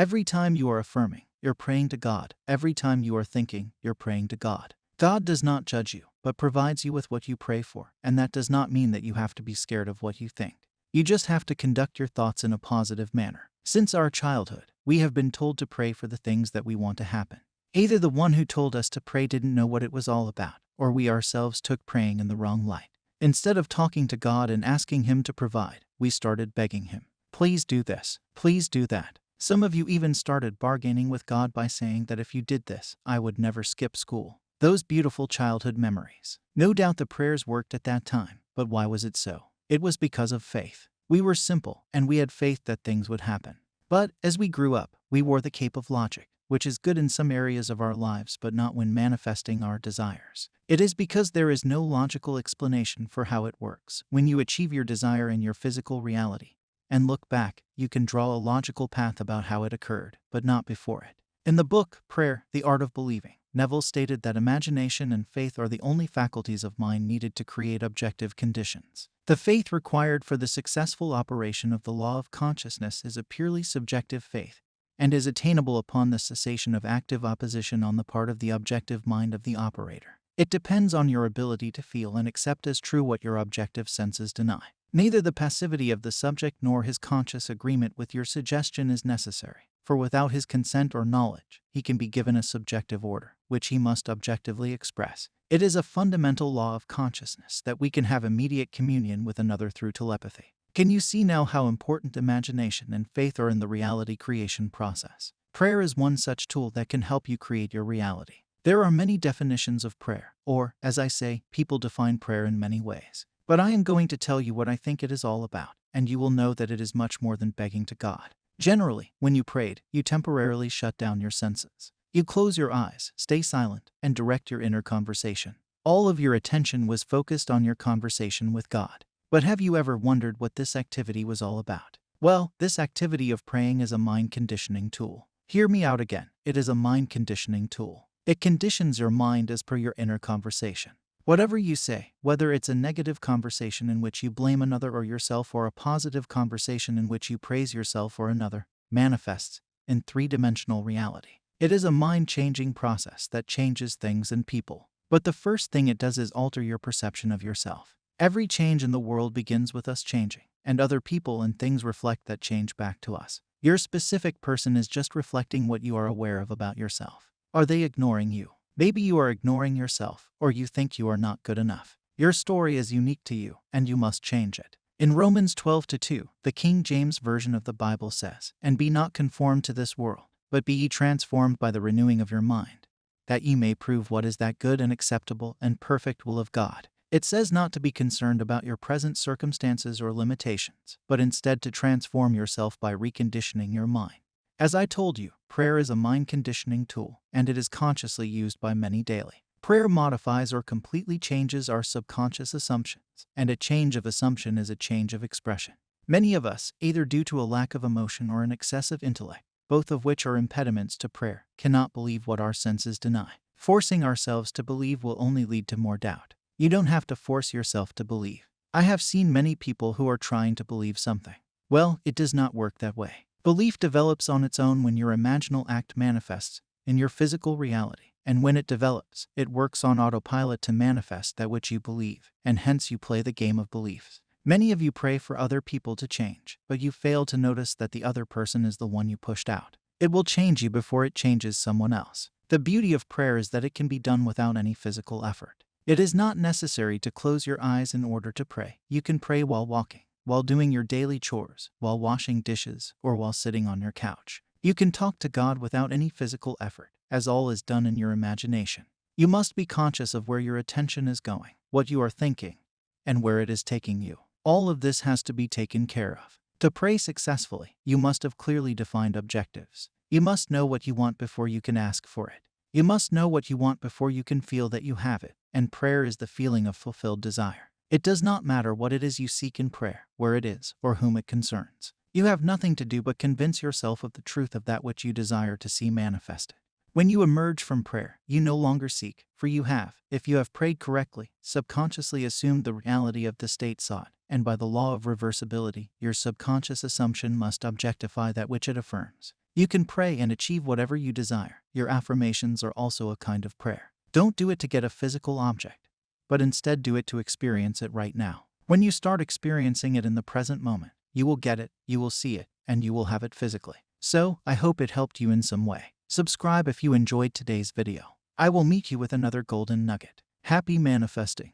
Every time you are affirming, you're praying to God. Every time you are thinking, you're praying to God. God does not judge you, but provides you with what you pray for, and that does not mean that you have to be scared of what you think. You just have to conduct your thoughts in a positive manner. Since our childhood, we have been told to pray for the things that we want to happen. Either the one who told us to pray didn't know what it was all about, or we ourselves took praying in the wrong light. Instead of talking to God and asking Him to provide, we started begging Him. Please do this. Please do that. Some of you even started bargaining with God by saying that if you did this, I would never skip school. Those beautiful childhood memories. No doubt the prayers worked at that time, but why was it so? It was because of faith. We were simple, and we had faith that things would happen. But as we grew up, we wore the cape of logic, which is good in some areas of our lives but not when manifesting our desires. It is because there is no logical explanation for how it works. When you achieve your desire in your physical reality and look back, you can draw a logical path about how it occurred, but not before it. In the book, Prayer, The Art of Believing, Neville stated that imagination and faith are the only faculties of mind needed to create objective conditions. The faith required for the successful operation of the law of consciousness is a purely subjective faith, and is attainable upon the cessation of active opposition on the part of the objective mind of the operator. It depends on your ability to feel and accept as true what your objective senses deny. Neither the passivity of the subject nor his conscious agreement with your suggestion is necessary, for without his consent or knowledge, he can be given a subjective order, which he must objectively express. It is a fundamental law of consciousness that we can have immediate communion with another through telepathy. Can you see now how important imagination and faith are in the reality creation process? Prayer is one such tool that can help you create your reality. There are many definitions of prayer, or, as I say, people define prayer in many ways. But I am going to tell you what I think it is all about, and you will know that it is much more than begging to God. Generally, when you prayed, you temporarily shut down your senses. You close your eyes, stay silent, and direct your inner conversation. All of your attention was focused on your conversation with God. But have you ever wondered what this activity was all about? Well, this activity of praying is a mind conditioning tool. Hear me out again. It is a mind conditioning tool. It conditions your mind as per your inner conversation. Whatever you say, whether it's a negative conversation in which you blame another or yourself or a positive conversation in which you praise yourself or another, manifests in three-dimensional reality. It is a mind-changing process that changes things and people. But the first thing it does is alter your perception of yourself. Every change in the world begins with us changing, and other people and things reflect that change back to us. Your specific person is just reflecting what you are aware of about yourself. Are they ignoring you? Maybe you are ignoring yourself, or you think you are not good enough. Your story is unique to you, and you must change it. In Romans 12:2, the King James Version of the Bible says, "And be not conformed to this world, but be ye transformed by the renewing of your mind, that ye may prove what is that good and acceptable and perfect will of God." It says not to be concerned about your present circumstances or limitations, but instead to transform yourself by reconditioning your mind. As I told you, prayer is a mind conditioning tool, and it is consciously used by many daily. Prayer modifies or completely changes our subconscious assumptions, and a change of assumption is a change of expression. Many of us, either due to a lack of emotion or an excessive intellect, both of which are impediments to prayer, cannot believe what our senses deny. Forcing ourselves to believe will only lead to more doubt. You don't have to force yourself to believe. I have seen many people who are trying to believe something. Well, it does not work that way. Belief develops on its own when your imaginal act manifests in your physical reality, and when it develops, it works on autopilot to manifest that which you believe, and hence you play the game of beliefs. Many of you pray for other people to change, but you fail to notice that the other person is the one you pushed out. It will change you before it changes someone else. The beauty of prayer is that it can be done without any physical effort. It is not necessary to close your eyes in order to pray. You can pray while walking, while doing your daily chores, while washing dishes, or while sitting on your couch. You can talk to God without any physical effort, as all is done in your imagination. You must be conscious of where your attention is going, what you are thinking, and where it is taking you. All of this has to be taken care of. To pray successfully, you must have clearly defined objectives. You must know what you want before you can ask for it. You must know what you want before you can feel that you have it, and prayer is the feeling of fulfilled desire. It does not matter what it is you seek in prayer, where it is, or whom it concerns. You have nothing to do but convince yourself of the truth of that which you desire to see manifested. When you emerge from prayer, you no longer seek, for you have, if you have prayed correctly, subconsciously assumed the reality of the state sought, and by the law of reversibility, your subconscious assumption must objectify that which it affirms. You can pray and achieve whatever you desire. Your affirmations are also a kind of prayer. Don't do it to get a physical object, but instead do it to experience it right now. When you start experiencing it in the present moment, you will get it, you will see it, and you will have it physically. So, I hope it helped you in some way. Subscribe if you enjoyed today's video. I will meet you with another golden nugget. Happy manifesting.